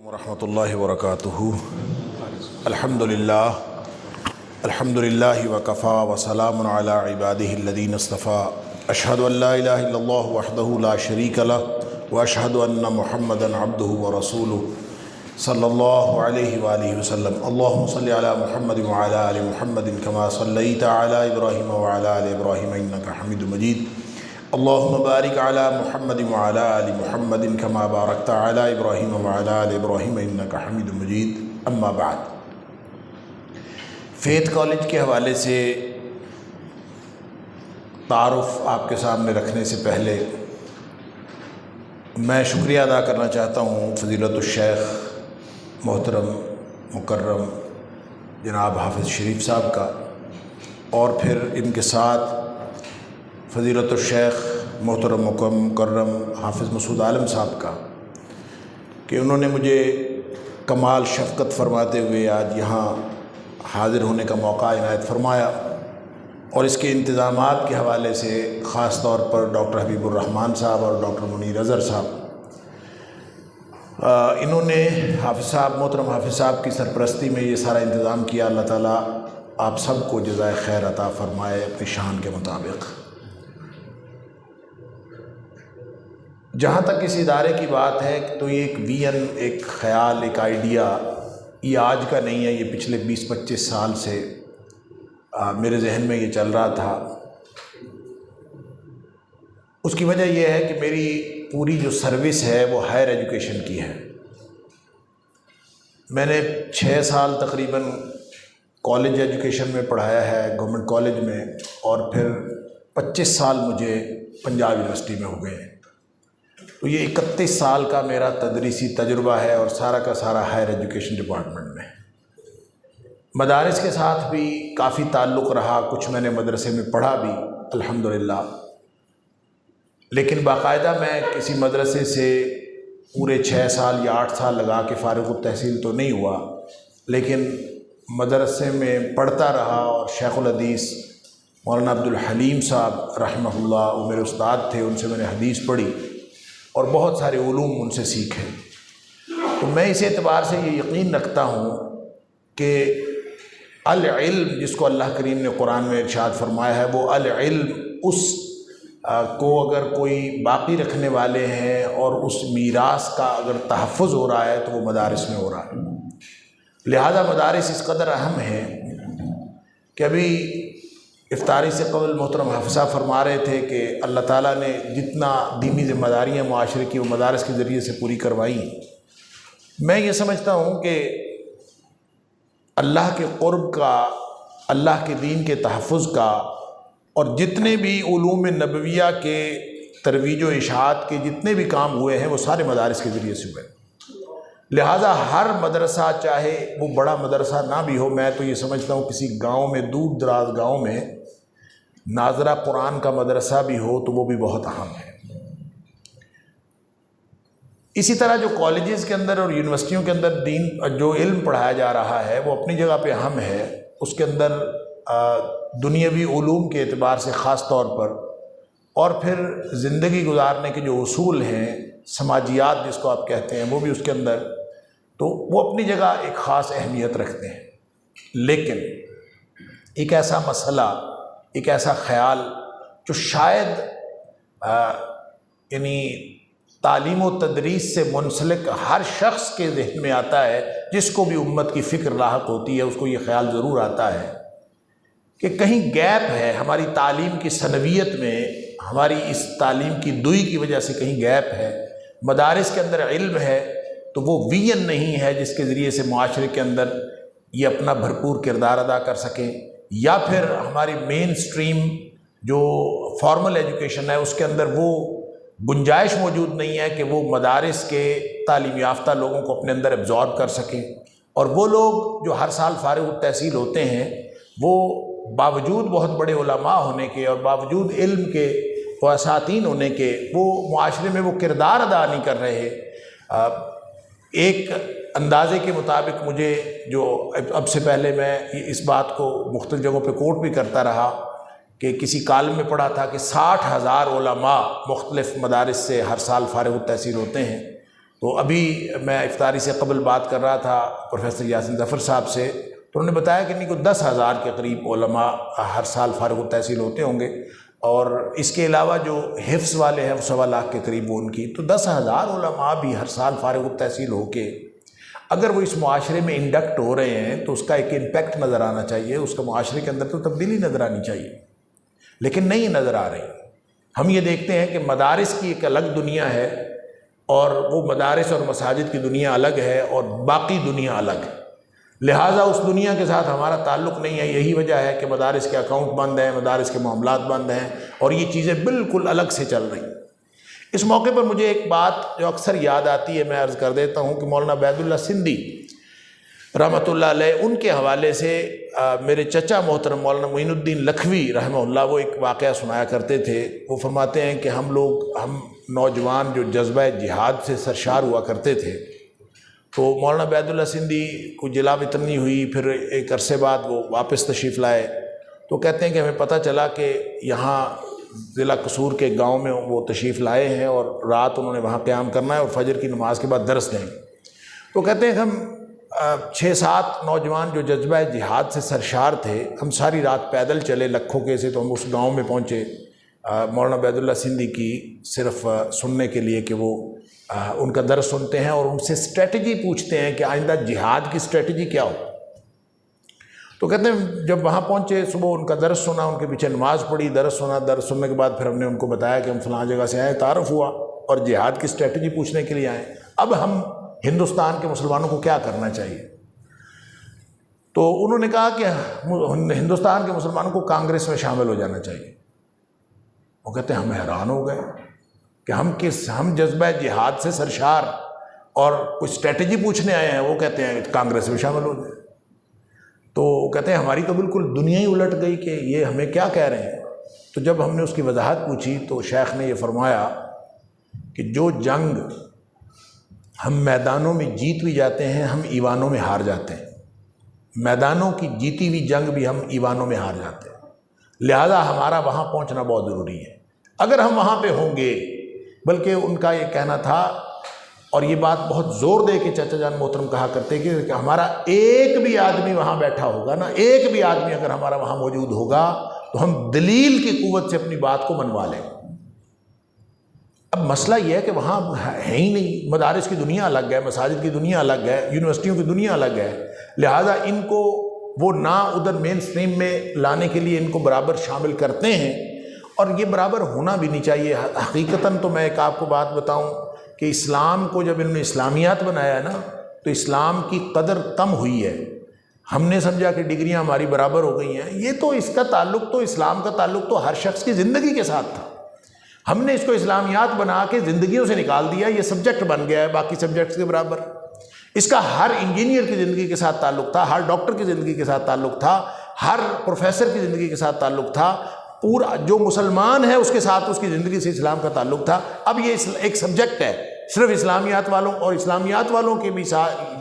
ورحمۃ اللہ وبرکاتہ۔ الحمدللہ وکفا وسلام علی عبادہ الذین اصطفیٰ۔ اشہد ان لا الہ الا اللہ وحدہ لا شریک لہ واشہد ان محمدا عبدہ ورسولہ صلی اللہ علیہ وآلہ وسلم۔ اللہم صلی علی محمد وعلی آل محمد کما صلیت علی ابراہیم وعلی آل ابراہیم انک حمید مجید۔ اللہم بارک علی محمد وعلی آل محمد کما بارکت علی ابراہیم وعلی آل ابراہیم انک حمید مجید۔ اما بعد، فیتھ کالج کے حوالے سے تعارف آپ کے سامنے رکھنے سے پہلے میں شکریہ ادا کرنا چاہتا ہوں فضیلت الشیخ محترم مکرم جناب حافظ شریف صاحب کا، اور پھر ان کے ساتھ فضیلت الشیخ محترم مکرم حافظ مسعود عالم صاحب کا، کہ انہوں نے مجھے کمال شفقت فرماتے ہوئے آج یہاں حاضر ہونے کا موقع عنایت فرمایا، اور اس کے انتظامات کے حوالے سے خاص طور پر ڈاکٹر حبیب الرحمن صاحب اور ڈاکٹر منیر اظہر صاحب، انہوں نے حافظ صاحب محترم حافظ صاحب کی سرپرستی میں یہ سارا انتظام کیا۔ اللہ تعالیٰ آپ سب کو جزائے خیر عطا فرمائے اپنی شان کے مطابق۔ جہاں تک اس ادارے کی بات ہے تو یہ ایک ویژن، ایک خیال، ایک آئیڈیا، یہ آج کا نہیں ہے، یہ پچھلے 20-25 سال سے میرے ذہن میں یہ چل رہا تھا۔ اس کی وجہ یہ ہے کہ میری پوری جو سروس ہے وہ ہائر ایجوکیشن کی ہے۔ میں نے 6 سال تقریباً کالج ایجوکیشن میں پڑھایا ہے گورنمنٹ کالج میں، اور پھر 25 سال مجھے پنجاب یونیورسٹی میں ہو گئے ہیں۔ تو یہ 31 سال کا میرا تدریسی تجربہ ہے، اور سارا کا سارا ہائر ایجوکیشن ڈپارٹمنٹ میں۔ مدارس کے ساتھ بھی کافی تعلق رہا، کچھ میں نے مدرسے میں پڑھا بھی الحمدللہ، لیکن باقاعدہ میں کسی مدرسے سے پورے 6 سال یا 8 سال لگا کے فارغ التحصیل تو نہیں ہوا، لیکن مدرسے میں پڑھتا رہا، اور شیخ الحدیث مولانا عبدالحلیم صاحب رحمہ اللہ وہ میرے استاد تھے، ان سے میں نے حدیث پڑھی اور بہت سارے علوم ان سے سیکھے۔ تو میں اس اعتبار سے یہ یقین رکھتا ہوں کہ العلم، جس کو اللہ کریم نے قرآن میں ارشاد فرمایا ہے، وہ العلم، اس کو اگر کوئی باقی رکھنے والے ہیں اور اس میراث کا اگر تحفظ ہو رہا ہے تو وہ مدارس میں ہو رہا ہے۔ لہذا مدارس اس قدر اہم ہیں کہ ابھی افطاری سے قبل محترم حافظ صاحب فرما رہے تھے کہ اللہ تعالیٰ نے جتنا دینی ذمہ داریاں معاشرے کی وہ مدارس کے ذریعے سے پوری کروائی۔ میں یہ سمجھتا ہوں کہ اللہ کے قرب کا، اللہ کے دین کے تحفظ کا، اور جتنے بھی علوم نبویہ کے ترویج و اشاعت کے جتنے بھی کام ہوئے ہیں وہ سارے مدارس کے ذریعے سے ہوئے۔ لہٰذا ہر مدرسہ، چاہے وہ بڑا مدرسہ نہ بھی ہو، میں تو یہ سمجھتا ہوں کسی گاؤں میں، دور دراز گاؤں میں ناظرہ قرآن کا مدرسہ بھی ہو تو وہ بھی بہت اہم ہے۔ اسی طرح جو کالجز کے اندر اور یونیورسٹیوں کے اندر دین جو علم پڑھایا جا رہا ہے وہ اپنی جگہ پہ اہم ہے، اس کے اندر دنیاوی علوم کے اعتبار سے خاص طور پر، اور پھر زندگی گزارنے کے جو اصول ہیں، سماجیات جس کو آپ کہتے ہیں، وہ بھی اس کے اندر، تو وہ اپنی جگہ ایک خاص اہمیت رکھتے ہیں۔ لیکن ایک ایسا مسئلہ، ایک ایسا خیال جو شاید یعنی تعلیم و تدریس سے منسلک ہر شخص کے ذہن میں آتا ہے، جس کو بھی امت کی فکر لاحق ہوتی ہے اس کو یہ خیال ضرور آتا ہے کہ کہیں گیپ ہے ہماری تعلیم کی ثانویت میں، ہماری اس تعلیم کی دوئی کی وجہ سے کہیں گیپ ہے۔ مدارس کے اندر علم ہے تو وہ ویژن نہیں ہے جس کے ذریعے سے معاشرے کے اندر یہ اپنا بھرپور کردار ادا کر سکیں، یا پھر ہماری مین سٹریم جو فارمل ایجوکیشن ہے اس کے اندر وہ گنجائش موجود نہیں ہے کہ وہ مدارس کے تعلیم یافتہ لوگوں کو اپنے اندر ایبزارب کر سکیں، اور وہ لوگ جو ہر سال فارغ التحصیل ہوتے ہیں وہ باوجود بہت بڑے علماء ہونے کے اور باوجود علم کے و اساتین ہونے کے وہ معاشرے میں وہ کردار ادا نہیں کر رہے۔ ایک اندازے کے مطابق مجھے جو اب سے پہلے میں اس بات کو مختلف جگہوں پہ کوٹ بھی کرتا رہا کہ کسی کالم میں پڑھا تھا کہ 60,000 علماء مختلف مدارس سے ہر سال فارغ التحصیل ہوتے ہیں، تو ابھی میں افطاری سے قبل بات کر رہا تھا پروفیسر یاسین ظفر صاحب سے، تو انہوں نے بتایا کہ نہیں کو 10,000 کے قریب علماء ہر سال فارغ التحصیل ہوتے ہوں گے، اور اس کے علاوہ جو حفظ والے ہیں وہ 1.25 لاکھ کے قریب وہ ان کی، تو 10,000 علماء بھی ہر سال فارغ التحصیل ہو کے اگر وہ اس معاشرے میں انڈکٹ ہو رہے ہیں تو اس کا ایک امپیکٹ نظر آنا چاہیے، اس کا معاشرے کے اندر تو تبدیلی نظر آنی چاہیے، لیکن نہیں نظر آ رہی۔ ہم یہ دیکھتے ہیں کہ مدارس کی ایک الگ دنیا ہے، اور وہ مدارس اور مساجد کی دنیا الگ ہے اور باقی دنیا الگ ہے، لہٰذا اس دنیا کے ساتھ ہمارا تعلق نہیں ہے۔ یہی وجہ ہے کہ مدارس کے اکاؤنٹ بند ہیں، مدارس کے معاملات بند ہیں، اور یہ چیزیں بالکل الگ سے چل رہی ہیں۔ اس موقع پر مجھے ایک بات جو اکثر یاد آتی ہے میں عرض کر دیتا ہوں کہ مولانا عبید اللہ سندھی رحمۃ اللہ علیہ، ان کے حوالے سے میرے چچا محترم مولانا معین الدین لکھوی رحمہ اللہ وہ ایک واقعہ سنایا کرتے تھے۔ وہ فرماتے ہیں کہ ہم نوجوان جو جذبہ جہاد سے سرشار ہوا کرتے تھے، تو مولانا عبید اللہ سندھی کو جلا وطنی ہوئی، پھر ایک عرصے بعد وہ واپس تشریف لائے، تو کہتے ہیں کہ ہمیں پتہ چلا کہ یہاں ضلع قصور کے گاؤں میں وہ تشریف لائے ہیں اور رات انہوں نے وہاں قیام کرنا ہے اور فجر کی نماز کے بعد درس دیں۔ تو کہتے ہیں کہ ہم 6-7 نوجوان جو جذبہ جہاد سے سرشار تھے، ہم ساری رات پیدل چلے لکھوں کے سے، تو ہم اس گاؤں میں پہنچے مولانا عبید اللہ سندھی کی صرف سننے کے لیے کہ وہ ان کا درس سنتے ہیں اور ان سے اسٹریٹجی پوچھتے ہیں کہ آئندہ جہاد کی اسٹریٹجی کیا ہو۔ تو کہتے ہیں جب وہاں پہنچے، صبح ان کا درس سنا، ان کے پیچھے نماز پڑھی، درس سنا، درس سننے کے بعد پھر ہم نے ان کو بتایا کہ ہم فلاں جگہ سے آئے، تعارف ہوا اور جہاد کی اسٹریٹجی پوچھنے کے لیے آئے، اب ہم ہندوستان کے مسلمانوں کو کیا کرنا چاہیے؟ تو انہوں نے کہا کہ ہندوستان کے مسلمانوں کو کانگریس میں شامل ہو جانا چاہیے۔ وہ کہتے ہیں ہم حیران ہو گئے کہ ہم جذبہ جہاد سے سرشار اور کچھ اسٹریٹجی پوچھنے آئے ہیں، وہ کہتے ہیں کانگریس میں شامل ہو جائے۔ تو کہتے ہیں ہماری تو بالکل دنیا ہی الٹ گئی کہ یہ ہمیں کیا کہہ رہے ہیں۔ تو جب ہم نے اس کی وضاحت پوچھی تو شیخ نے یہ فرمایا کہ جو جنگ ہم میدانوں میں جیت بھی جاتے ہیں، ہم ایوانوں میں ہار جاتے ہیں۔ میدانوں کی جیتی ہوئی جنگ بھی ہم ایوانوں میں ہار جاتے ہیں، لہذا ہمارا وہاں پہنچنا بہت ضروری ہے۔ اگر ہم وہاں پہ ہوں گے، بلکہ ان کا یہ کہنا تھا، اور یہ بات بہت زور دے کے چچا جان محترم کہا کرتے کہ ہمارا ایک بھی آدمی وہاں بیٹھا ہوگا نا، ایک بھی آدمی اگر ہمارا وہاں موجود ہوگا تو ہم دلیل کی قوت سے اپنی بات کو منوا لیں۔ اب مسئلہ یہ ہے کہ وہاں ہے ہی نہیں، مدارس کی دنیا الگ ہے، مساجد کی دنیا الگ ہے، یونیورسٹیوں کی دنیا الگ ہے، لہٰذا ان کو وہ نہ ادھر مین سٹریم میں لانے کے لیے ان کو برابر شامل کرتے ہیں، اور یہ برابر ہونا بھی نہیں چاہیے۔ حقیقتاً تو میں ایک آپ کو بات بتاؤں کہ اسلام کو جب انہوں نے اسلامیات بنایا ہے نا، تو اسلام کی قدر کم ہوئی ہے۔ ہم نے سمجھا کہ ڈگریاں ہماری برابر ہو گئی ہیں، یہ تو اس کا تعلق تو اسلام کا تعلق تو ہر شخص کی زندگی کے ساتھ تھا۔ ہم نے اس کو اسلامیات بنا کے زندگیوں سے نکال دیا، یہ سبجیکٹ بن گیا ہے باقی سبجیکٹس کے برابر۔ اس کا ہر انجینئر کی زندگی کے ساتھ تعلق تھا، ہر ڈاکٹر کی زندگی کے ساتھ تعلق تھا، ہر پروفیسر کی زندگی کے ساتھ تعلق تھا، پورا جو مسلمان ہے اس کے ساتھ اس کی زندگی سے اسلام کا تعلق تھا۔ اب یہ ایک سبجیکٹ ہے، صرف اسلامیات والوں اور اسلامیات والوں کے بھی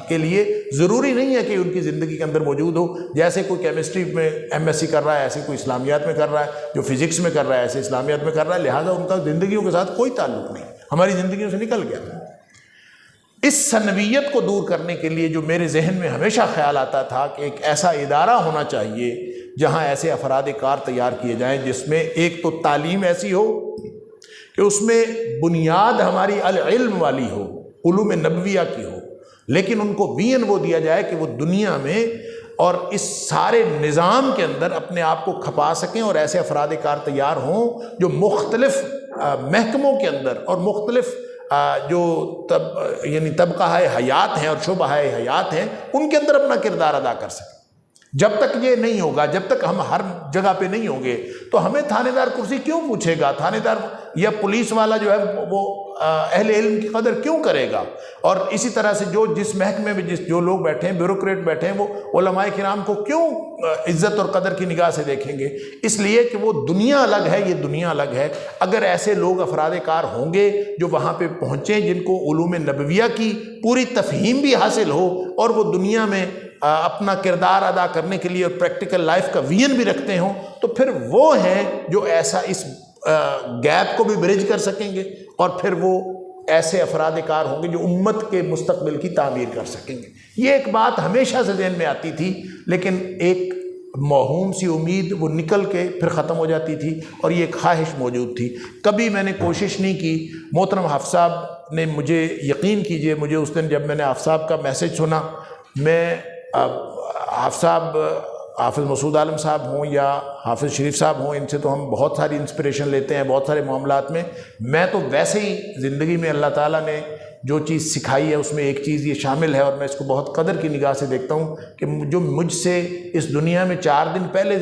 کے لیے ضروری نہیں ہے کہ ان کی زندگی کے اندر موجود ہو۔ جیسے کوئی کیمسٹری میں MS کر رہا ہے، ایسے کوئی اسلامیات میں کر رہا ہے، جو فزکس میں کر رہا ہے ایسے اسلامیات میں کر رہا ہے، لہٰذا ان کا زندگیوں کے ساتھ کوئی تعلق نہیں، ہماری زندگیوں سے نکل گیا۔ اس ثنویت کو دور کرنے کے لیے جو میرے ذہن میں ہمیشہ خیال آتا تھا کہ ایک ایسا ادارہ ہونا چاہیے جہاں ایسے افراد کار تیار کیے جائیں جس میں ایک تو تعلیم ایسی ہو کہ اس میں بنیاد ہماری العلم والی ہو، علوم نبویہ کی ہو، لیکن ان کو وین وہ دیا جائے کہ وہ دنیا میں اور اس سارے نظام کے اندر اپنے آپ کو کھپا سکیں، اور ایسے افراد کار تیار ہوں جو مختلف محکموں کے اندر اور مختلف جو یعنی طبقہ حیات ہیں اور شعبہ حیات ہیں ان کے اندر اپنا کردار ادا کر سکیں۔ جب تک یہ نہیں ہوگا، جب تک ہم ہر جگہ پہ نہیں ہوں گے، تو ہمیں تھانے دار کرسی کیوں پوچھے گا؟ تھانے دار یا پولیس والا جو ہے وہ اہل علم کی قدر کیوں کرے گا؟ اور اسی طرح سے جس محکمے میں جو لوگ بیٹھے ہیں، بیوروکریٹ بیٹھے ہیں، وہ علماء کرام کو کیوں عزت اور قدر کی نگاہ سے دیکھیں گے؟ اس لیے کہ وہ دنیا الگ ہے، یہ دنیا الگ ہے۔ اگر ایسے لوگ افراد کار ہوں گے جو وہاں پہ پہنچیں، جن کو علوم نبویہ کی پوری تفہیم بھی حاصل ہو اور وہ دنیا میں اپنا کردار ادا کرنے کے لیے اور پریکٹیکل لائف کا ویژن بھی رکھتے ہوں، تو پھر وہ ہیں جو ایسا اس گیپ کو بھی برج کر سکیں گے، اور پھر وہ ایسے افراد کار ہوں گے جو امت کے مستقبل کی تعمیر کر سکیں گے. یہ ایک بات ہمیشہ سے ذہن میں آتی تھی، لیکن ایک موہوم سی امید وہ نکل کے پھر ختم ہو جاتی تھی، اور یہ ایک خواہش موجود تھی. کبھی میں نے کوشش نہیں کی. محترم حافظ صاحب نے مجھے، یقین کیجئے، مجھے اس دن جب میں نے حافظ صاحب کا میسج سنا، میں حافظ صاحب، حافظ مسعود عالم صاحب ہوں یا حافظ شریف صاحب ہوں، ان سے تو ہم بہت ساری انسپریشن لیتے ہیں بہت سارے معاملات میں. میں تو ویسے ہی زندگی میں اللہ تعالیٰ نے جو چیز سکھائی ہے اس میں ایک چیز یہ شامل ہے، اور میں اس کو بہت قدر کی نگاہ سے دیکھتا ہوں کہ جو مجھ سے اس دنیا میں 4 دن پہلے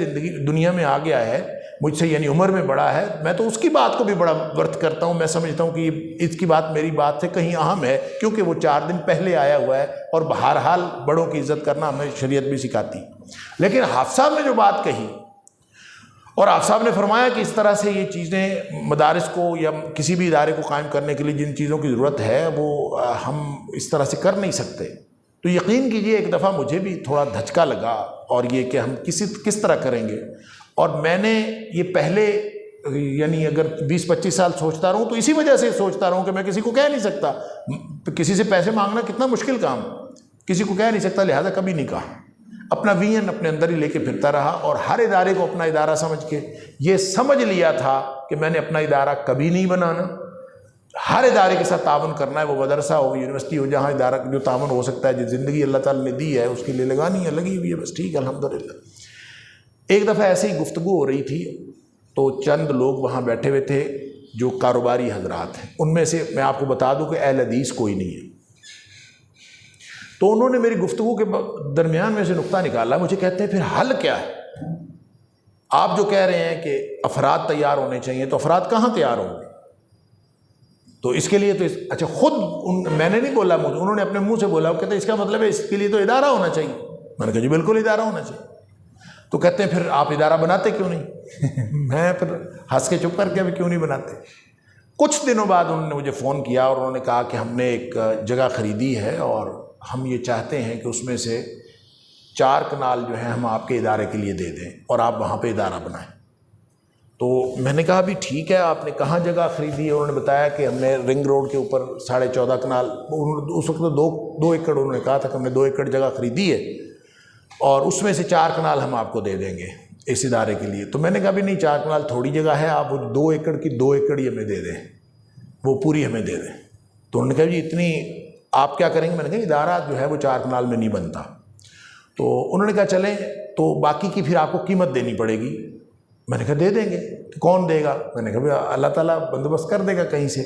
دنیا میں آ گیا ہے، مجھ سے یعنی عمر میں بڑا ہے، میں تو اس کی بات کو بھی بڑا ورت کرتا ہوں. میں سمجھتا ہوں کہ اس کی بات میری بات سے کہیں اہم ہے، کیونکہ وہ 4 دن پہلے آیا ہوا ہے، اور بہرحال بڑوں کی عزت کرنا ہمیں شریعت بھی سکھاتی. لیکن حافظ صاحب نے جو بات کہی، اور حافظ صاحب نے فرمایا کہ اس طرح سے یہ چیزیں مدارس کو یا کسی بھی ادارے کو قائم کرنے کے لیے جن چیزوں کی ضرورت ہے وہ ہم اس طرح سے کر نہیں سکتے. تو یقین کیجئے ایک دفعہ مجھے بھی تھوڑا دھچکا لگا، اور یہ کہ ہم کس طرح کریں گے. اور میں نے یہ پہلے یعنی اگر 20-25 سال سوچتا رہوں تو اسی وجہ سے سوچتا رہوں کہ میں کسی کو کہہ نہیں سکتا، کسی سے پیسے مانگنا کتنا مشکل کام، کسی کو کہہ نہیں سکتا، لہذا کبھی نہیں کہا. اپنا وین اپنے اندر ہی لے کے پھرتا رہا، اور ہر ادارے کو اپنا ادارہ سمجھ کے یہ سمجھ لیا تھا کہ میں نے اپنا ادارہ کبھی نہیں بنانا. ہر ادارے کے ساتھ تعاون کرنا ہے، وہ مدرسہ ہو، یونیورسٹی ہو، جہاں ادارہ جو تعاون ہو سکتا ہے، جو زندگی اللہ تعالیٰ نے دی ہے اس کے لیے لگانی ہے، لگی ہوئی ہے، بس ٹھیک ہے الحمدللہ. ایک دفعہ ایسے ہی گفتگو ہو رہی تھی تو چند لوگ وہاں بیٹھے ہوئے تھے جو کاروباری حضرات ہیں. ان میں سے میں آپ کو بتا دوں کہ اہل حدیث کوئی نہیں ہے. تو انہوں نے میری گفتگو کے درمیان میں سے نقطہ نکالا. مجھے کہتے ہیں پھر حل کیا ہے؟ آپ جو کہہ رہے ہیں کہ افراد تیار ہونے چاہیے، تو افراد کہاں تیار ہوں گے؟ تو اس کے لیے تو اچھا خود میں نے نہیں بولا، مجھے انہوں نے اپنے منہ سے بولا. وہ کہتے ہیں اس کا مطلب ہے اس کے لیے تو ادارہ ہونا چاہیے. میں نے کہا جی بالکل ادارہ ہونا چاہیے. تو کہتے ہیں پھر آپ ادارہ بناتے کیوں نہیں؟ میں پھر ہنس کے چپ کر کے ابھی کیوں نہیں بناتے. کچھ دنوں بعد انہوں نے مجھے فون کیا اور انہوں نے کہا کہ ہم نے ایک جگہ خریدی ہے اور ہم یہ چاہتے ہیں کہ اس میں سے 4 کنال جو ہیں ہم آپ کے ادارے کے لیے دے دیں اور آپ وہاں پہ ادارہ بنائیں. تو میں نے کہا بھی ٹھیک ہے، آپ نے کہاں جگہ خریدی ہے؟ انہوں نے بتایا کہ ہم نے رنگ روڈ کے اوپر 14.5 کنال، اس وقت 2 ایکڑ انہوں نے کہا تھا کہ ہم نے 2 ایکڑ جگہ خریدی ہے اور اس میں سے 4 کنال ہم آپ کو دے دیں گے اس ادارے کے لیے. تو میں نے کہا بھی نہیں، 4 کنال تھوڑی جگہ ہے، آپ وہ 2 ایکڑ کی 2 ایکڑ ہی ہمیں دے دیں، وہ پوری ہمیں دے دیں. تو انہوں نے کہا جی اتنی آپ کیا کریں گے؟ میں نے کہا ادارہ جو ہے وہ 4 کنال میں نہیں بنتا. تو انہوں نے کہا چلیں تو باقی کی پھر آپ کو قیمت دینی پڑے گی. میں نے کہا دے دیں گے. تو کون دے گا؟ میں نے کہا اللہ تعالیٰ بندوبست کر دے گا کہیں سے.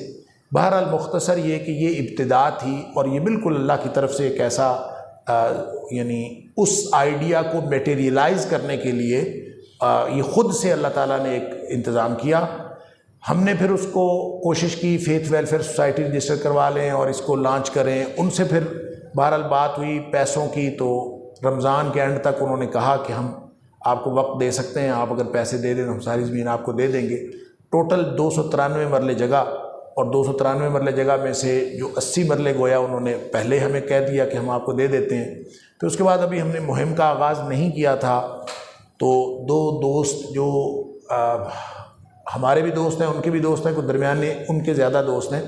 بہرحال مختصر یہ کہ یہ ابتدا تھی اور یہ بالکل اللہ کی طرف سے ایک ایسا یعنی اس آئیڈیا کو میٹیریلائز کرنے کے لیے یہ خود سے اللہ تعالیٰ نے ایک انتظام کیا. ہم نے پھر اس کو کوشش کی فیتھ ویلفیئر سوسائٹی رجسٹر کروا لیں اور اس کو لانچ کریں. ان سے پھر بہرحال بات ہوئی پیسوں کی، تو رمضان کے اینڈ تک انہوں نے کہا کہ ہم آپ کو وقت دے سکتے ہیں، آپ اگر پیسے دے دیں تو ہم ساری زمین آپ کو دے دیں گے. ٹوٹل 293 مرلے جگہ، اور 293 مرلے جگہ میں سے جو 80 مرلے گویا انہوں نے پہلے ہمیں کہہ دیا کہ ہم آپ کو دے دیتے ہیں. پھر اس کے بعد ابھی ہم نے مہم کا آغاز نہیں کیا تھا، تو 2 دوست جو ہمارے بھی دوست ہیں، ان کے بھی دوست ہیں، کوئی درمیانے ان کے زیادہ دوست ہیں،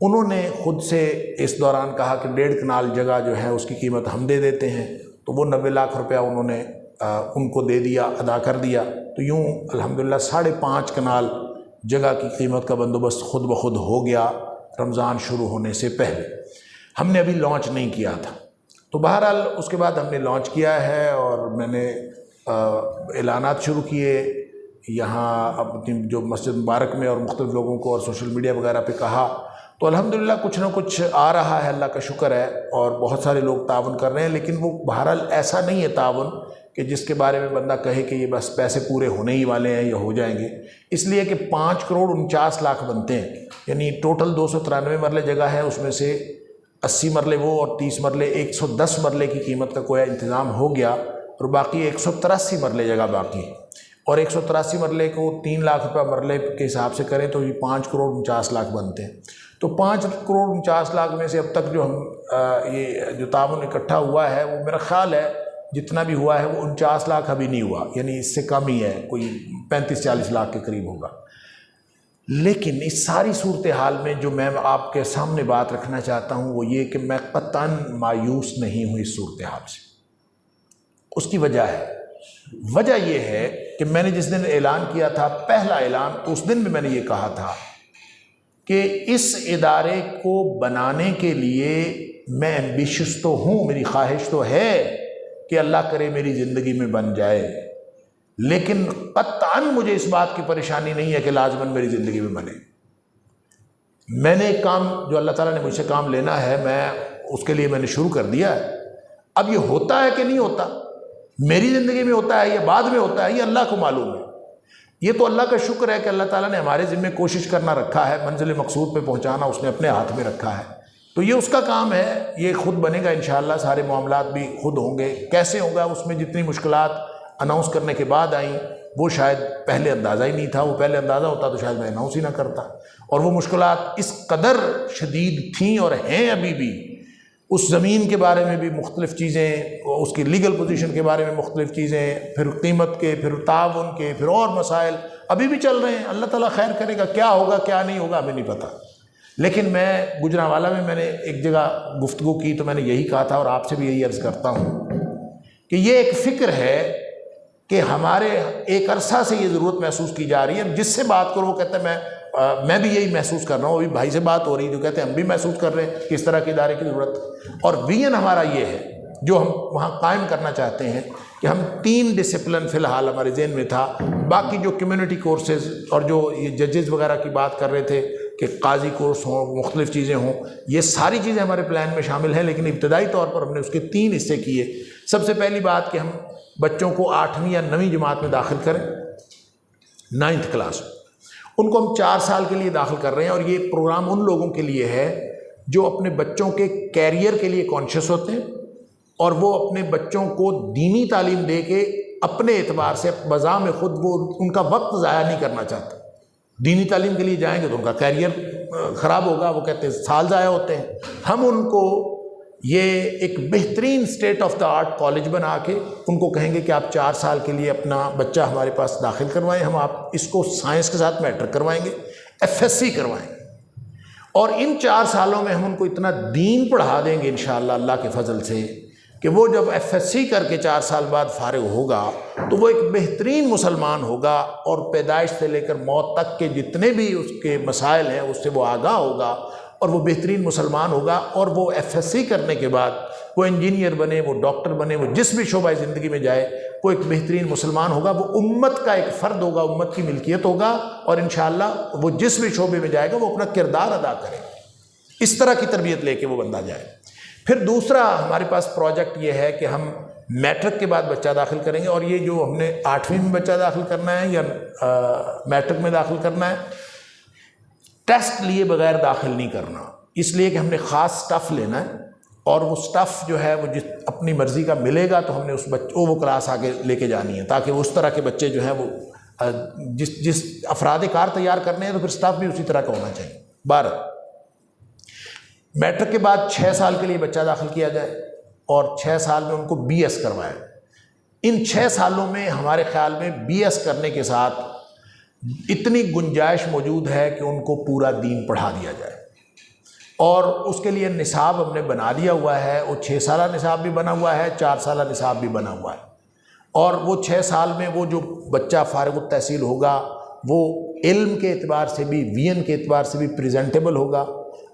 انہوں نے خود سے اس دوران کہا کہ 1.5 کنال جگہ جو ہے اس کی قیمت ہم دے دیتے ہیں. تو وہ 90 لاکھ روپیہ انہوں نے ان کو دے دیا، ادا کر دیا. تو یوں الحمدللہ 5.5 کنال جگہ کی قیمت کا بندوبست خود بخود ہو گیا رمضان شروع ہونے سے پہلے. ہم نے ابھی لانچ نہیں کیا تھا. تو بہرحال اس کے بعد ہم نے لانچ کیا ہے اور میں نے اعلانات شروع کیے یہاں اپنی جو مسجد مبارک میں اور مختلف لوگوں کو اور سوشل میڈیا وغیرہ پہ کہا. تو الحمدللہ کچھ نہ کچھ آ رہا ہے، اللہ کا شکر ہے، اور بہت سارے لوگ تعاون کر رہے ہیں. لیکن وہ بہرحال ایسا نہیں ہے تعاون کہ جس کے بارے میں بندہ کہے کہ یہ بس پیسے پورے ہونے ہی والے ہیں یا ہو جائیں گے. اس لیے کہ 5 کروڑ 49 لاکھ بنتے ہیں، یعنی ٹوٹل 293 مرلے جگہ ہے، اس میں سے 80 مرلے وہ اور 30 مرلے 110 مرلے کی قیمت کا کوئی انتظام ہو گیا، اور باقی 183 مرلے جگہ باقی. اور 183 مرلے کو 3 لاکھ روپے مرلے کے حساب سے کریں تو یہ 5 کروڑ 49 لاکھ بنتے ہیں. تو 5 کروڑ 49 لاکھ میں سے اب تک جو ہم یہ جو تعاون اکٹھا ہوا ہے وہ میرا خیال ہے جتنا بھی ہوا ہے وہ 49 لاکھ ابھی نہیں ہوا، یعنی اس سے کم ہی ہے، کوئی 35-40 لاکھ کے قریب ہوگا. لیکن اس ساری صورتحال میں جو میں آپ کے سامنے بات رکھنا چاہتا ہوں وہ یہ کہ میں قطعاً مایوس نہیں ہوں اس صورتحال سے۔ اس کی وجہ ہے، وجہ یہ ہے کہ میں نے جس دن اعلان کیا تھا، پہلا اعلان، اس دن بھی میں نے یہ کہا تھا کہ اس ادارے کو بنانے کے لیے میں ایمبیشس تو ہوں، میری خواہش تو ہے کہ اللہ کرے میری زندگی میں بن جائے، لیکن قطعاً مجھے اس بات کی پریشانی نہیں ہے کہ لازماً میری زندگی میں بنے۔ میں نے ایک کام جو اللہ تعالیٰ نے مجھ سے کام لینا ہے، میں اس کے لیے میں نے شروع کر دیا ہے۔ اب یہ ہوتا ہے کہ نہیں ہوتا، میری زندگی میں ہوتا ہے یا بعد میں ہوتا ہے، یہ اللہ کو معلوم ہے۔ یہ تو اللہ کا شکر ہے کہ اللہ تعالیٰ نے ہمارے ذمہ کوشش کرنا رکھا ہے، منزل مقصود پہ پہنچانا اس نے اپنے ہاتھ میں رکھا ہے، تو یہ اس کا کام ہے، یہ خود بنے گا انشاءاللہ۔ سارے معاملات بھی خود ہوں گے، کیسے ہوگا اس میں جتنی مشکلات اناؤنس کرنے کے بعد آئیں وہ شاید پہلے اندازہ ہی نہیں تھا، وہ پہلے اندازہ ہوتا تو شاید میں اناؤنس ہی نہ کرتا، اور وہ مشکلات اس قدر شدید تھیں اور ہیں ابھی بھی۔ اس زمین کے بارے میں بھی مختلف چیزیں، اس کی لیگل پوزیشن کے بارے میں مختلف چیزیں، پھر قیمت کے، پھر تعاون کے، پھر اور مسائل ابھی بھی چل رہے ہیں۔ اللہ تعالیٰ خیر کرے گا، کیا ہوگا کیا نہیں ہوگا ہمیں نہیں پتہ۔ لیکن میں گجرانوالہ میں نے ایک جگہ گفتگو کی تو میں نے یہی کہا تھا، اور آپ سے بھی یہی عرض کرتا ہوں کہ یہ ایک فکر ہے کہ ہمارے ایک عرصہ سے یہ ضرورت محسوس کی جا رہی ہے۔ جس سے بات کرو وہ کہتا ہے میں بھی یہی محسوس کر رہا ہوں، ابھی بھائی سے بات ہو رہی ہے جو کہتے ہیں ہم بھی محسوس کر رہے ہیں کہ اس طرح کے ادارے کی ضرورت، اور ویژن ہمارا یہ ہے جو ہم وہاں قائم کرنا چاہتے ہیں کہ ہم 3 ڈسپلن فی الحال ہمارے ذہن میں تھا، باقی جو کمیونٹی کورسز اور جو یہ ججز وغیرہ کی بات کر رہے تھے کہ قاضی کورس ہوں، مختلف چیزیں ہوں، یہ ساری چیزیں ہمارے پلان میں شامل ہیں، لیکن ابتدائی طور پر ہم نے اس کے 3 حصے کیے۔ سب سے پہلی بات کہ ہم بچوں کو 8ویں یا 9ویں جماعت میں داخل کریں، 9th کلاس، ان کو ہم 4 سال کے لیے داخل کر رہے ہیں، اور یہ پروگرام ان لوگوں کے لیے ہے جو اپنے بچوں کے کیریئر کے لیے کانشیس ہوتے ہیں، اور وہ اپنے بچوں کو دینی تعلیم دے کے اپنے اعتبار سے بذام خود وہ ان کا وقت ضائع نہیں کرنا چاہتا۔ دینی تعلیم کے لیے جائیں گے تو ان کا کیریئر خراب ہوگا، وہ کہتے ہیں سال ضائع ہوتے ہیں۔ ہم ان کو یہ ایک بہترین state of the art college بنا کے ان کو کہیں گے کہ آپ 4 سال کے لیے اپنا بچہ ہمارے پاس داخل کروائیں، ہم آپ اس کو سائنس کے ساتھ میٹرک کروائیں گے، FSC کروائیں گے، اور ان 4 سالوں میں ہم ان کو اتنا دین پڑھا دیں گے انشاءاللہ اللہ کے فضل سے کہ وہ جب FSC کر کے 4 سال بعد فارغ ہوگا تو وہ ایک بہترین مسلمان ہوگا، اور پیدائش سے لے کر موت تک کے جتنے بھی اس کے مسائل ہیں اس سے وہ آگاہ ہوگا، اور وہ بہترین مسلمان ہوگا، اور وہ FSC کرنے کے بعد وہ انجینئر بنے، وہ ڈاکٹر بنے، وہ جس بھی شعبہ زندگی میں جائے وہ ایک بہترین مسلمان ہوگا، وہ امت کا ایک فرد ہوگا، امت کی ملکیت ہوگا، اور انشاءاللہ وہ جس بھی شعبے میں جائے گا وہ اپنا کردار ادا کرے۔ اس طرح کی تربیت لے کے وہ بندہ جائے۔ پھر دوسرا ہمارے پاس پروجیکٹ یہ ہے کہ ہم میٹرک کے بعد بچہ داخل کریں گے، اور یہ جو ہم نے 8ویں میں بچہ داخل کرنا ہے یا میٹرک میں داخل کرنا ہے، ٹیسٹ لیے بغیر داخل نہیں کرنا، اس لیے کہ ہم نے خاص سٹف لینا ہے، اور وہ سٹف جو ہے وہ اپنی مرضی کا ملے گا تو ہم نے اس بچوں وہ کلاس آگے لے کے جانی ہے، تاکہ اس طرح کے بچے جو ہیں وہ جس افراد کار تیار کرنے ہیں تو پھر سٹف بھی اسی طرح کا ہونا چاہیے۔ 12 میٹرک کے بعد 6 سال کے لیے بچہ داخل کیا جائے، اور 6 سال میں ان کو BS کروائے۔ ان 6 سالوں میں ہمارے خیال میں BS کرنے کے ساتھ اتنی گنجائش موجود ہے کہ ان کو پورا دین پڑھا دیا جائے، اور اس کے لیے نصاب ہم نے بنا دیا ہوا ہے، وہ 6 سالہ نصاب بھی بنا ہوا ہے، 4 سالہ نصاب بھی بنا ہوا ہے، اور وہ 6 سال میں وہ جو بچہ فارغ التحصیل ہوگا وہ علم کے اعتبار سے بھی، ویژن کے اعتبار سے بھی پریزنٹیبل ہوگا،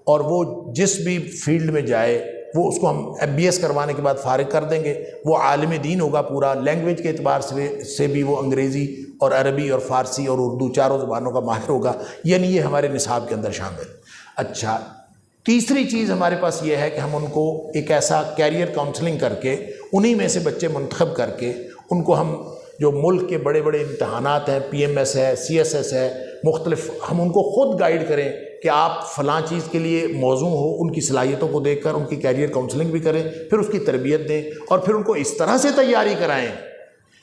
اور وہ جس بھی فیلڈ میں جائے وہ اس کو ہم BS کروانے کے بعد فارغ کر دیں گے، وہ عالم دین ہوگا پورا، لینگویج کے اعتبار سے بھی وہ انگریزی اور عربی اور فارسی اور اردو 4 زبانوں کا ماہر ہوگا، یعنی یہ ہمارے نصاب کے اندر شامل۔ اچھا، تیسری چیز ہمارے پاس یہ ہے کہ ہم ان کو ایک ایسا کیریئر کاؤنسلنگ کر کے انہی میں سے بچے منتخب کر کے ان کو ہم جو ملک کے بڑے بڑے امتحانات ہیں، PMS ہے، CSS ہے، مختلف، ہم ان کو خود گائیڈ کریں کہ آپ فلاں چیز کے لیے موزوں ہو، ان کی صلاحیتوں کو دیکھ کر ان کی کیریئر کاؤنسلنگ بھی کریں، پھر اس کی تربیت دیں، اور پھر ان کو اس طرح سے تیاری کرائیں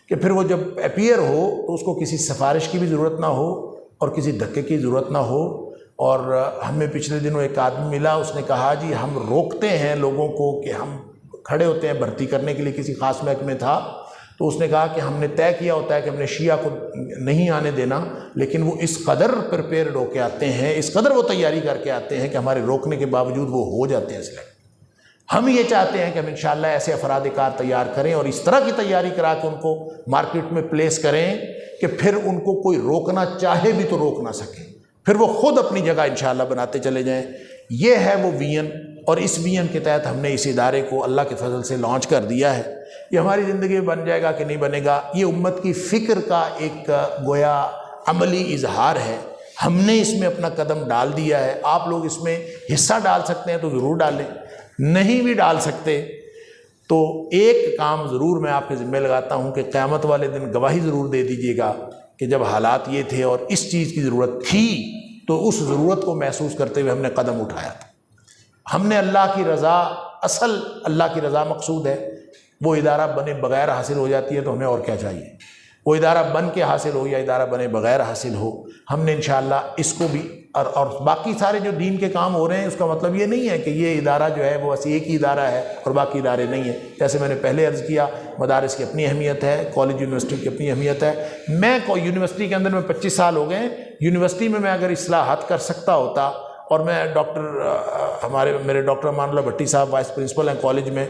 کہ پھر وہ جب اپیئر ہو تو اس کو کسی سفارش کی بھی ضرورت نہ ہو اور کسی دھکے کی ضرورت نہ ہو۔ اور ہمیں پچھلے دنوں ایک آدمی ملا، اس نے کہا جی ہم روکتے ہیں لوگوں کو کہ ہم کھڑے ہوتے ہیں بھرتی کرنے کے لیے، کسی خاص محکمے تھا تو اس نے کہا کہ ہم نے طے کیا ہوتا ہے کہ ہم نے شیعہ کو نہیں آنے دینا، لیکن وہ اس قدر پریپیئرڈ ہو کے آتے ہیں، اس قدر وہ تیاری کر کے آتے ہیں کہ ہمارے روکنے کے باوجود وہ ہو جاتے ہیں سلیکٹ۔ ہم یہ چاہتے ہیں کہ ہم انشاءاللہ ایسے افراد کار تیار کریں اور اس طرح کی تیاری کرا کے ان کو مارکیٹ میں پلیس کریں کہ پھر ان کو کوئی روکنا چاہے بھی تو روک نہ سکے، پھر وہ خود اپنی جگہ انشاءاللہ بناتے چلے جائیں۔ یہ ہے وہ ویژن، اور اس ویژن کے تحت ہم نے اس ادارے کو اللہ کے فضل سے لانچ کر دیا ہے۔ یہ ہماری زندگی میں بن جائے گا کہ نہیں بنے گا، یہ امت کی فکر کا ایک گویا عملی اظہار ہے۔ ہم نے اس میں اپنا قدم ڈال دیا ہے، آپ لوگ اس میں حصہ ڈال سکتے ہیں تو ضرور ڈالیں، نہیں بھی ڈال سکتے تو ایک کام ضرور میں آپ کے ذمہ لگاتا ہوں کہ قیامت والے دن گواہی ضرور دے دیجیے گا کہ جب حالات یہ تھے اور اس چیز کی ضرورت تھی تو اس ضرورت کو محسوس کرتے ہوئے ہم نے قدم اٹھایا تھا۔ ہم نے اللہ کی رضا، اصل اللہ کی رضا مقصود ہے، وہ ادارہ بنے بغیر حاصل ہو جاتی ہے تو ہمیں اور کیا چاہیے؟ وہ ادارہ بن کے حاصل ہو یا ادارہ بنے بغیر حاصل ہو، ہم نے انشاءاللہ اس کو بھی اور باقی سارے جو دین کے کام ہو رہے ہیں اس کا مطلب یہ نہیں ہے کہ یہ ادارہ جو ہے وہ بس ایک ہی ادارہ ہے اور باقی ادارے نہیں ہیں۔ جیسے میں نے پہلے عرض کیا، مدارس کی اپنی اہمیت ہے، کالج یونیورسٹی کی اپنی اہمیت ہے۔ میں یونیورسٹی کے اندر میں 25 سال ہو گئے ہیں، یونیورسٹی میں اگر اصلاحات کر سکتا ہوتا، اور میں میرے ڈاکٹر امان اللہ بھٹی صاحب وائس پرنسپل ہیں کالج میں،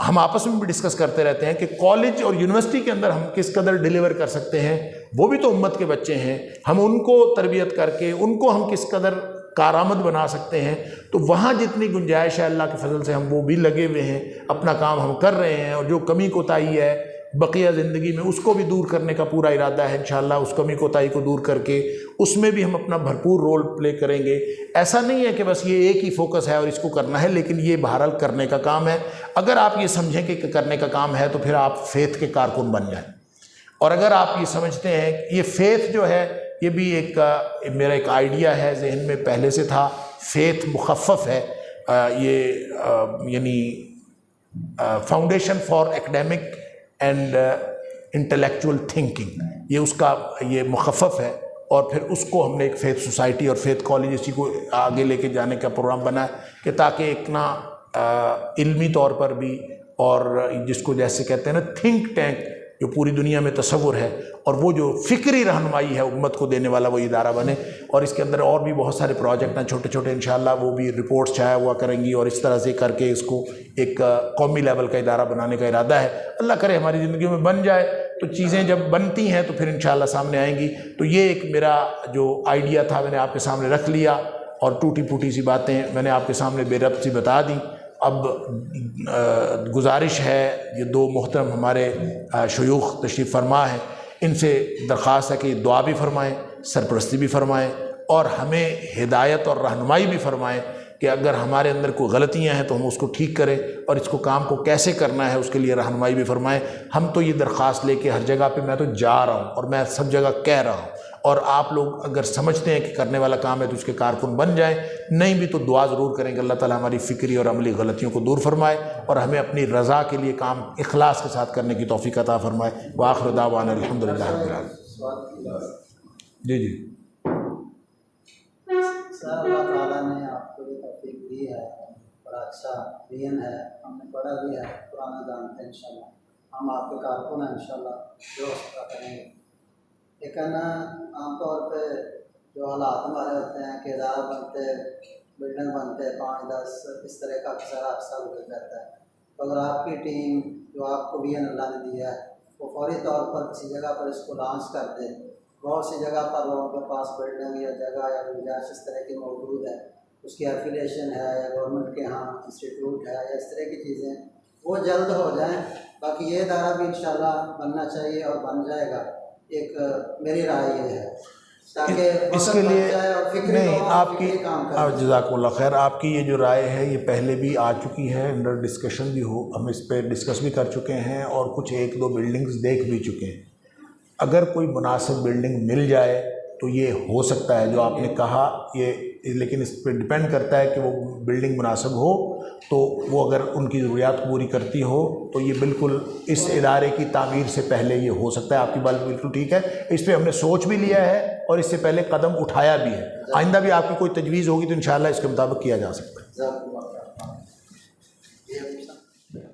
ہم آپس میں بھی ڈسکس کرتے رہتے ہیں کہ کالج اور یونیورسٹی کے اندر ہم کس قدر ڈیلیور کر سکتے ہیں، وہ بھی تو امت کے بچے ہیں، ہم ان کو تربیت کر کے ان کو ہم کس قدر کارآمد بنا سکتے ہیں، تو وہاں جتنی گنجائش ہے اللہ کے فضل سے ہم وہ بھی لگے ہوئے ہیں، اپنا کام ہم کر رہے ہیں، اور جو کمی کوتاہی ہے بقیہ زندگی میں اس کو بھی دور کرنے کا پورا ارادہ ہے انشاءاللہ۔ اس کمی کوتاہی کو دور کر کے اس میں بھی ہم اپنا بھرپور رول پلے کریں گے۔ ایسا نہیں ہے کہ بس یہ ایک ہی فوکس ہے اور اس کو کرنا ہے، لیکن یہ بہرحال کرنے کا کام ہے۔ اگر آپ یہ سمجھیں کہ کرنے کا کام ہے تو پھر آپ فیتھ کے کارکن بن جائیں، اور اگر آپ یہ سمجھتے ہیں یہ فیتھ جو ہے یہ بھی ایک میرا ایک آئیڈیا ہے، ذہن میں پہلے سے تھا، فیتھ مخفف ہے، یعنی foundation for academic and intellectual thinking, یہ اس کا یہ مخفف ہے، اور پھر اس کو ہم نے ایک فیتھ سوسائٹی اور فیتھ کالج اسی کو آگے لے کے جانے کا پروگرام بنا ہے کہ تاکہ ایک نا علمی طور پر بھی، اور جس کو جیسے کہتے ہیں نا تھنک ٹینک جو پوری دنیا میں تصور ہے، اور وہ جو فکری رہنمائی ہے امت کو دینے والا وہ ادارہ بنے۔ اور اس کے اندر اور بھی بہت سارے پروجیکٹ ہیں چھوٹے چھوٹے، انشاءاللہ وہ بھی رپورٹس چھایا ہوا کریں گی، اور اس طرح سے کر کے اس کو ایک قومی لیول کا ادارہ بنانے کا ارادہ ہے۔ اللہ کرے ہماری زندگیوں میں بن جائے تو چیزیں جب بنتی ہیں تو پھر انشاءاللہ سامنے آئیں گی۔ تو یہ ایک میرا جو آئیڈیا تھا میں نے آپ کے سامنے رکھ لیا، اور ٹوٹی پھوٹی سی باتیں میں نے آپ کے سامنے بے ربط سی بتا دی۔ اب گزارش ہے، یہ دو محترم ہمارے شیوخ تشریف فرما ہیں، ان سے درخواست ہے کہ دعا بھی فرمائیں، سرپرستی بھی فرمائیں، اور ہمیں ہدایت اور رہنمائی بھی فرمائیں کہ اگر ہمارے اندر کوئی غلطیاں ہیں تو ہم اس کو ٹھیک کریں، اور اس کو کام کو کیسے کرنا ہے اس کے لیے رہنمائی بھی فرمائیں۔ ہم تو یہ درخواست لے کے ہر جگہ پہ میں تو جا رہا ہوں اور میں سب جگہ کہہ رہا ہوں، اور آپ لوگ اگر سمجھتے ہیں کہ کرنے والا کام ہے تو اس کے کارکن بن جائیں، نہیں بھی تو دعا ضرور کریں کہ اللہ تعالیٰ ہماری فکری اور عملی غلطیوں کو دور فرمائے اور ہمیں اپنی رضا کے لیے کام اخلاص کے ساتھ کرنے کی توفیق عطا فرمائے۔ وآخر دعوانا الحمدللہ رب العالمین۔ جی سر، اللہ تعالیٰ نے آپ کو یہ توفیق دی ہے، بڑا اچھا دین ہے، ہم نے پڑھا بھی ہے، قرآن جانتے ہیں، انشاءاللہ ہم آپ کے کارکن ہیں، انشاءاللہ جو سکتا کریں گے۔ لیکن عام طور پہ جو حالات ہمارے ہوتے ہیں کہ ادارہ بنتے، بلڈنگ بنتے 5-10 اس طرح کا اکثر ہو جاتا ہے، تو اگر آپ کی ٹیم جو آپ کو ویژن اللہ نے دیا ہے وہ فوری طور پر کسی جگہ پر اس کو لانچ کر دے، بہت سی جگہ پر لوگوں کے پاس بلڈنگ یا جگہ یا گنجائش اس طرح کی موجود ہے، اس کی ایفیلیشن ہے یا گورنمنٹ کے ہاں انسٹیٹیوٹ ہے یا اس طرح کی چیزیں، وہ جلد ہو جائیں۔ باقی یہ ادارہ بھی انشاءاللہ بننا چاہیے اور بن جائے گا، ایک میری رائے یہ ہے، تاکہ اس کے لیے نہیں آپ کی کام جزاک اللہ خیر، آپ کی یہ جو رائے ہے یہ پہلے بھی آ چکی ہے، انڈر ڈسکشن بھی ہو، ہم اس پہ ڈسکس بھی کر چکے ہیں اور کچھ 1-2 بلڈنگز دیکھ بھی چکے ہیں۔ اگر کوئی مناسب بلڈنگ مل جائے تو یہ ہو سکتا ہے جو آپ نے کہا، یہ لیکن اس پہ ڈپینڈ کرتا ہے کہ وہ بلڈنگ مناسب ہو، تو وہ اگر ان کی ضروریات پوری کرتی ہو تو یہ بالکل اس ادارے کی تعمیر سے پہلے یہ ہو سکتا ہے۔ آپ کی بات بالکل ٹھیک ہے، اس پہ ہم نے سوچ بھی لیا ہے اور اس سے پہلے قدم اٹھایا بھی ہے۔ آئندہ بھی آپ کی کوئی تجویز ہوگی تو انشاءاللہ اس کے مطابق کیا جا سکتا ہے۔